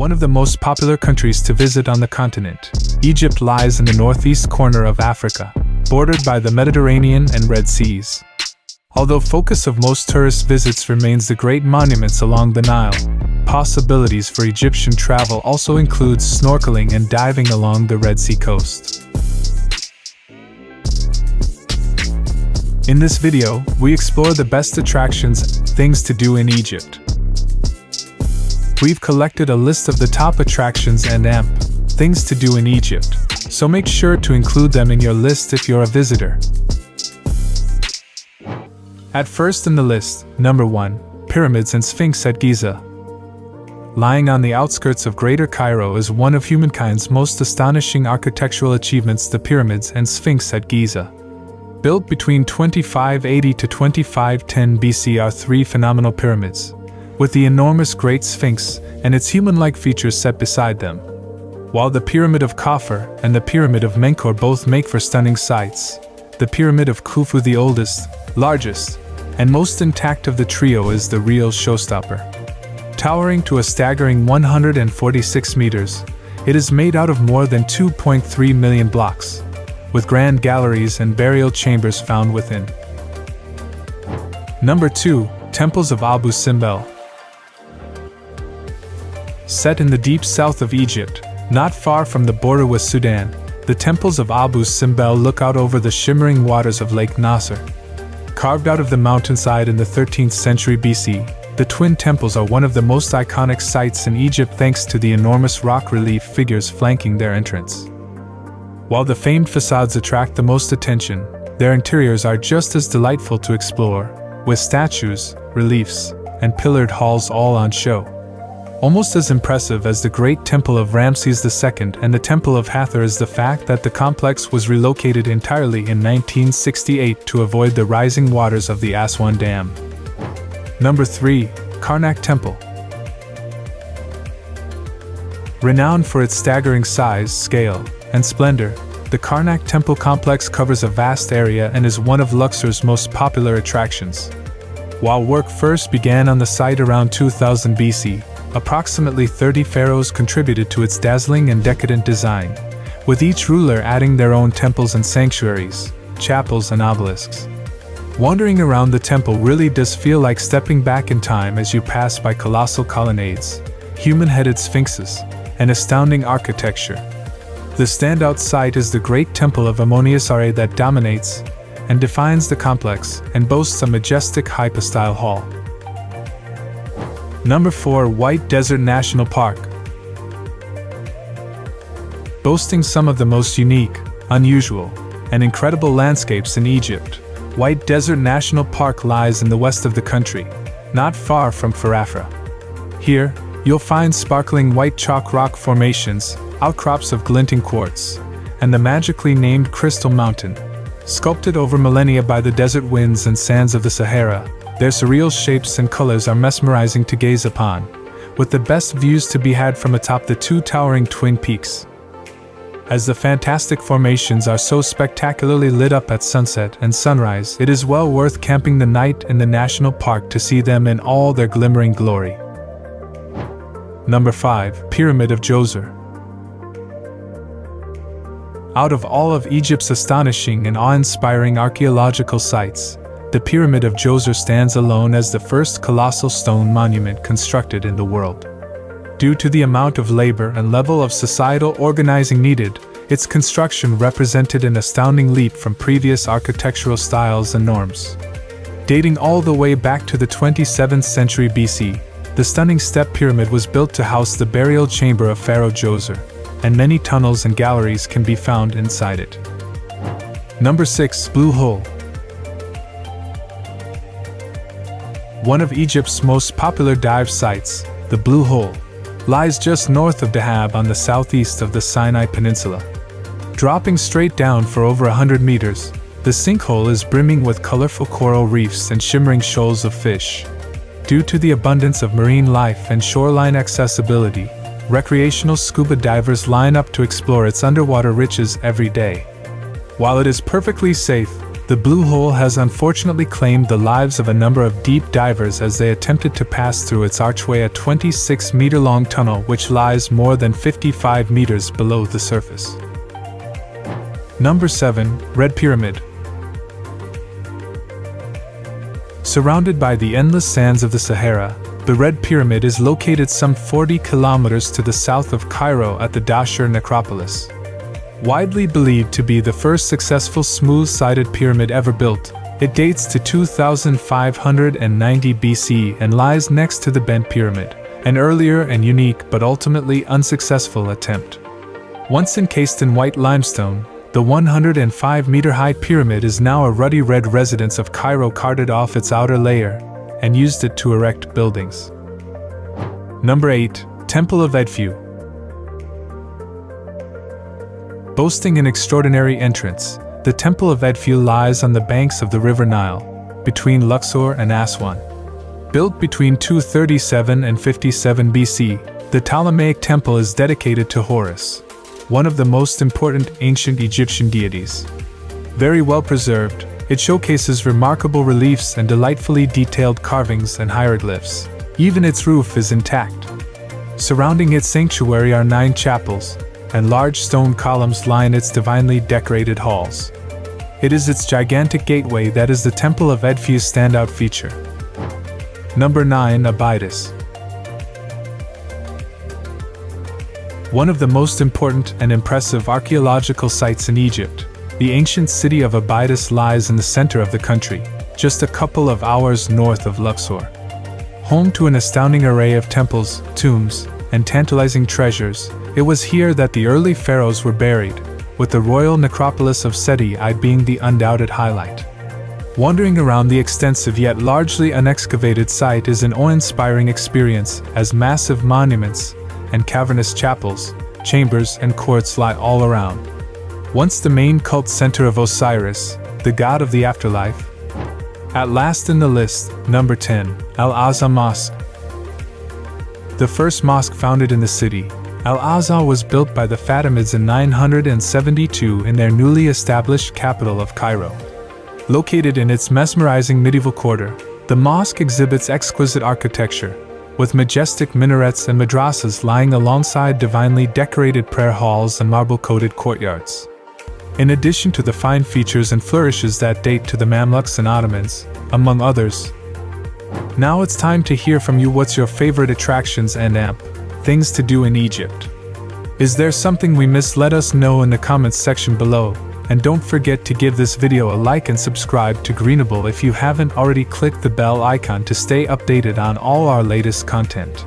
one of the most popular countries to visit on the continent. Egypt lies in the northeast corner of Africa, bordered by the Mediterranean and Red Seas. Although focus of most tourist visits remains the great monuments along the Nile, possibilities for Egyptian travel also include snorkeling and diving along the Red Sea coast. In this video, we explore the best attractions and things to do in Egypt. We've collected a list of the top attractions and things to do in Egypt, so make sure to include them in your list if you're a visitor. At first in the list, number 1, Pyramids and Sphinx at Giza. Lying on the outskirts of Greater Cairo is one of humankind's most astonishing architectural achievements, the Pyramids and Sphinx at Giza. Built between 2580 to 2510 BC are three phenomenal pyramids, with the enormous Great Sphinx and its human-like features set beside them. While the Pyramid of Khafre and the Pyramid of Menkaure both make for stunning sights, the Pyramid of Khufu, the oldest, largest, and most intact of the trio, is the real showstopper. Towering to a staggering 146 meters, it is made out of more than 2.3 million blocks, with grand galleries and burial chambers found within. Number 2, Temples of Abu Simbel. Set in the deep south of Egypt, not far from the border with Sudan, the temples of Abu Simbel look out over the shimmering waters of Lake Nasser. Carved out of the mountainside in the 13th century BC, the twin temples are one of the most iconic sights in Egypt thanks to the enormous rock relief figures flanking their entrance. While the famed facades attract the most attention, their interiors are just as delightful to explore, with statues, reliefs, and pillared halls all on show. Almost as impressive as the Great Temple of Ramses II and the Temple of Hathor is the fact that the complex was relocated entirely in 1968 to avoid the rising waters of the Aswan Dam. Number 3, Karnak Temple. Renowned for its staggering size, scale, and splendor, the Karnak Temple complex covers a vast area and is one of Luxor's most popular attractions. While work first began on the site around 2000 BC, approximately 30 pharaohs contributed to its dazzling and decadent design, with each ruler adding their own temples and sanctuaries, chapels and obelisks. Wandering around the temple really does feel like stepping back in time as you pass by colossal colonnades, human-headed sphinxes, and astounding architecture. The standout site is the Great Temple of Amonia-Sare that dominates and defines the complex and boasts a majestic hypostyle hall. Number 4, White Desert National Park. Boasting some of the most unique, unusual, and incredible landscapes in Egypt, White Desert National Park lies in the west of the country, not far from Farafra. Here, you'll find sparkling white chalk rock formations, outcrops of glinting quartz, and the magically named Crystal Mountain. Sculpted over millennia by the desert winds and sands of the Sahara, their surreal shapes and colors are mesmerizing to gaze upon, with the best views to be had from atop the two towering twin peaks. As the fantastic formations are so spectacularly lit up at sunset and sunrise, it is well worth camping the night in the national park to see them in all their glimmering glory. Number 5, Pyramid of Djoser. Out of all of Egypt's astonishing and awe-inspiring archaeological sites, the Pyramid of Djoser stands alone as the first colossal stone monument constructed in the world. Due to the amount of labor and level of societal organizing needed, its construction represented an astounding leap from previous architectural styles and norms. Dating all the way back to the 27th century BC, the stunning step pyramid was built to house the burial chamber of Pharaoh Djoser, and many tunnels and galleries can be found inside it. Number 6, Blue Hole. One of Egypt's most popular dive sites, the Blue Hole, lies just north of Dahab on the southeast of the Sinai Peninsula. Dropping straight down for over 100 meters, the sinkhole is brimming with colorful coral reefs and shimmering shoals of fish. Due to the abundance of marine life and shoreline accessibility, recreational scuba divers line up to explore its underwater riches every day. While it is perfectly safe, The Blue Hole has unfortunately claimed the lives of a number of deep divers as they attempted to pass through its archway, a 26-meter-long tunnel which lies more than 55 meters below the surface. Number 7. Red Pyramid. Surrounded by the endless sands of the Sahara, the Red Pyramid is located some 40 kilometers to the south of Cairo at the Dahshur necropolis. Widely believed to be the first successful smooth-sided pyramid ever built, it dates to 2590 BC and lies next to the Bent Pyramid, an earlier and unique but ultimately unsuccessful attempt. Once encased in white limestone, the 105-meter-high pyramid is now a ruddy red residence of Cairo, carted off its outer layer and used it to erect buildings. Number 8. Temple of Edfu. Boasting an extraordinary entrance, the Temple of Edfu lies on the banks of the River Nile, between Luxor and Aswan. Built between 237 and 57 BC, the Ptolemaic temple is dedicated to Horus, one of the most important ancient Egyptian deities. Very well preserved, it showcases remarkable reliefs and delightfully detailed carvings and hieroglyphs. Even its roof is intact. Surrounding its sanctuary are 9 chapels, and large stone columns line its divinely decorated halls. It is its gigantic gateway that is the Temple of Edfu's standout feature. Number 9. Abydos. One of the most important and impressive archaeological sites in Egypt, the ancient city of Abydos lies in the center of the country, just a couple of hours north of Luxor. Home to an astounding array of temples, tombs, and tantalizing treasures, it was here that the early pharaohs were buried, with the royal necropolis of Seti I being the undoubted highlight. Wandering around the extensive yet largely unexcavated site is an awe-inspiring experience, as massive monuments and cavernous chapels, chambers, and courts lie all around. Once the main cult center of Osiris, the god of the afterlife. At last in the list, number 10, Al-Aqsa Mosque. The first mosque founded in the city, Al-Aqsa was built by the Fatimids in 972 in their newly established capital of Cairo. Located in its mesmerizing medieval quarter, the mosque exhibits exquisite architecture, with majestic minarets and madrasas lying alongside divinely decorated prayer halls and marble-coated courtyards. In addition to the fine features and flourishes that date to the Mamluks and Ottomans, among others. Now it's time to hear from you. What's your favorite attractions and things to do in Egypt? Is there something we missed? Let us know in the comments section below, and don't forget to give this video a like and subscribe to Greenable if you haven't already. Click the bell icon to stay updated on all our latest content.